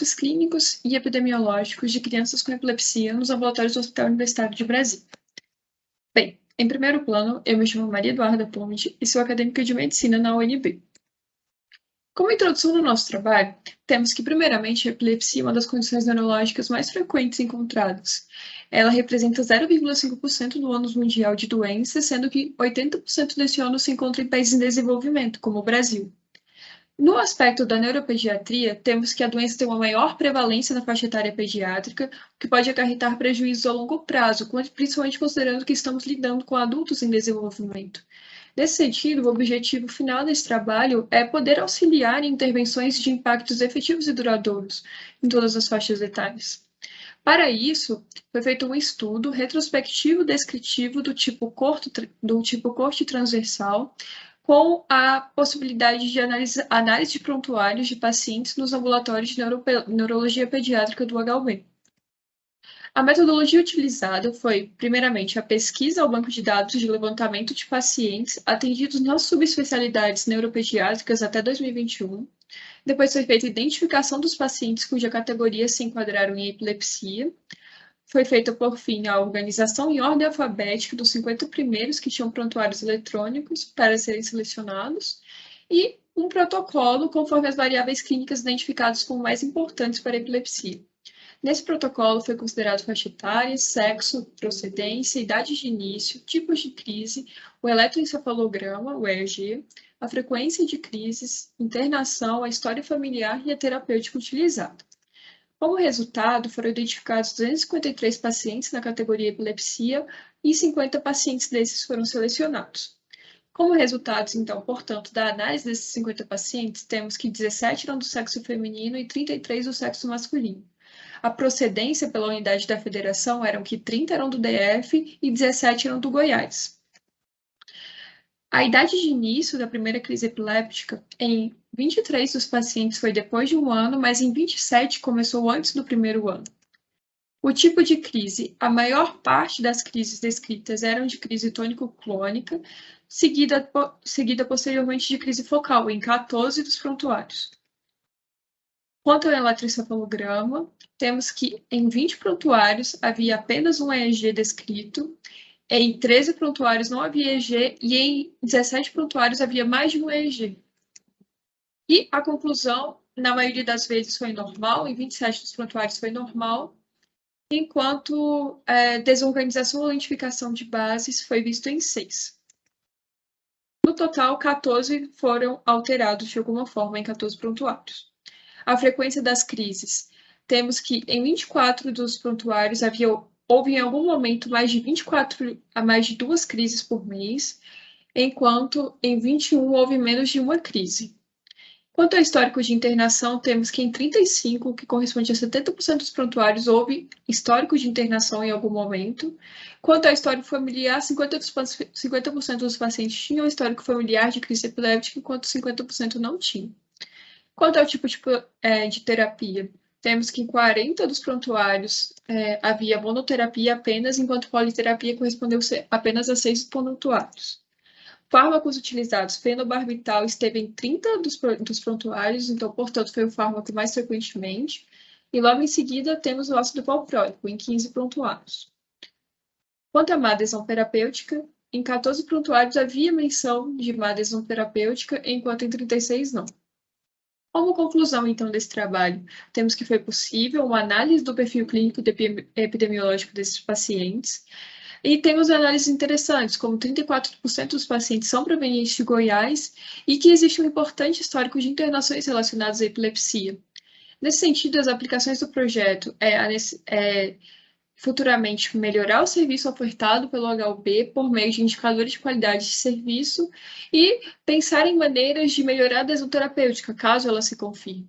impactos clínicos e epidemiológicos de crianças com epilepsia nos ambulatórios do Hospital Universitário de Brasília. Bem, em primeiro plano, eu me chamo Maria Eduarda Ponte e sou acadêmica de medicina na UNB. Como introdução no nosso trabalho, temos que, primeiramente, a epilepsia é uma das condições neurológicas mais frequentes encontradas. Ela representa 0,5% do ônus mundial de doença, sendo que 80% desse ônus se encontra em países em desenvolvimento, como o Brasil. No aspecto da neuropediatria, temos que a doença tem uma maior prevalência na faixa etária pediátrica, o que pode acarretar prejuízos a longo prazo, principalmente considerando que estamos lidando com adultos em desenvolvimento. Nesse sentido, o objetivo final desse trabalho é poder auxiliar em intervenções de impactos efetivos e duradouros em todas as faixas etárias. Para isso, foi feito um estudo retrospectivo descritivo do tipo corte transversal, com a possibilidade de análise de prontuários de pacientes nos ambulatórios de neurologia pediátrica do HUB. A metodologia utilizada foi, primeiramente, a pesquisa ao banco de dados de levantamento de pacientes atendidos nas subespecialidades neuropediátricas até 2021. Depois foi feita a identificação dos pacientes cuja categoria se enquadraram em epilepsia. Foi feita, por fim, a organização em ordem alfabética dos 50 primeiros que tinham prontuários eletrônicos para serem selecionados e um protocolo conforme as variáveis clínicas identificadas como mais importantes para a epilepsia. Nesse protocolo foi considerado faixa etária, sexo, procedência, idade de início, tipos de crise, o eletroencefalograma, o EEG, a frequência de crises, internação, a história familiar e a terapêutica utilizada. Como resultado, foram identificados 253 pacientes na categoria epilepsia e 50 pacientes desses foram selecionados. Como resultados, então, portanto, da análise desses 50 pacientes, temos que 17 eram do sexo feminino e 33 do sexo masculino. A procedência pela unidade da federação eram que 30 eram do DF e 17 eram do Goiás. A idade de início da primeira crise epiléptica em 23 dos pacientes foi depois de um ano, mas em 27 começou antes do primeiro ano. O tipo de crise, a maior parte das crises descritas eram de crise tônico-clônica, seguida posteriormente de crise focal, em 14 dos prontuários. Quanto ao eletroencefalograma, temos que em 20 prontuários havia apenas um EEG descrito, em 13 prontuários não havia EEG e em 17 prontuários havia mais de um EEG. E a conclusão, na maioria das vezes, foi normal, em 27 dos prontuários foi normal, enquanto desorganização ou lentificação de bases foi visto em 6. No total, 14 foram alterados de alguma forma em 14 prontuários. A frequência das crises. Temos que em 24 dos prontuários houve em algum momento mais de 2 crises por mês, enquanto em 21 houve menos de uma crise. Quanto ao histórico de internação, temos que em 35, que corresponde a 70% dos prontuários, houve histórico de internação em algum momento. Quanto ao histórico familiar, 50% dos pacientes tinham histórico familiar de crise epiléptica, enquanto 50% não tinham. Quanto ao tipo de terapia, temos que em 40 dos prontuários havia monoterapia apenas, enquanto politerapia correspondeu apenas a 6 prontuários. Fármacos utilizados, fenobarbital esteve em 30 dos prontuários, então, portanto, foi o fármaco mais frequentemente. E logo em seguida temos o ácido valproico, em 15 prontuários. Quanto à má adesão terapêutica, em 14 prontuários havia menção de má adesão terapêutica, enquanto em 36 não. Como conclusão, então, desse trabalho, temos que foi possível uma análise do perfil clínico epidemiológico desses pacientes, e temos análises interessantes, como 34% dos pacientes são provenientes de Goiás e que existe um importante histórico de internações relacionadas à epilepsia. Nesse sentido, as aplicações do projeto futuramente melhorar o serviço ofertado pelo HUB por meio de indicadores de qualidade de serviço e pensar em maneiras de melhorar a adesão terapêutica, caso ela se confirme.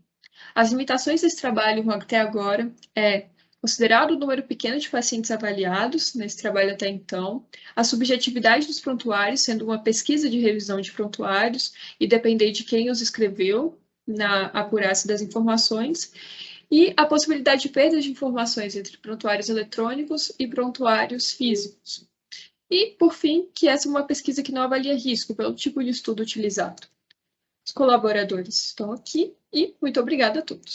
As limitações desse trabalho até agora considerado o número pequeno de pacientes avaliados nesse trabalho até então, a subjetividade dos prontuários, sendo uma pesquisa de revisão de prontuários e depender de quem os escreveu na acurácia das informações, e a possibilidade de perda de informações entre prontuários eletrônicos e prontuários físicos. E, por fim, que essa é uma pesquisa que não avalia risco pelo tipo de estudo utilizado. Os colaboradores estão aqui e muito obrigada a todos.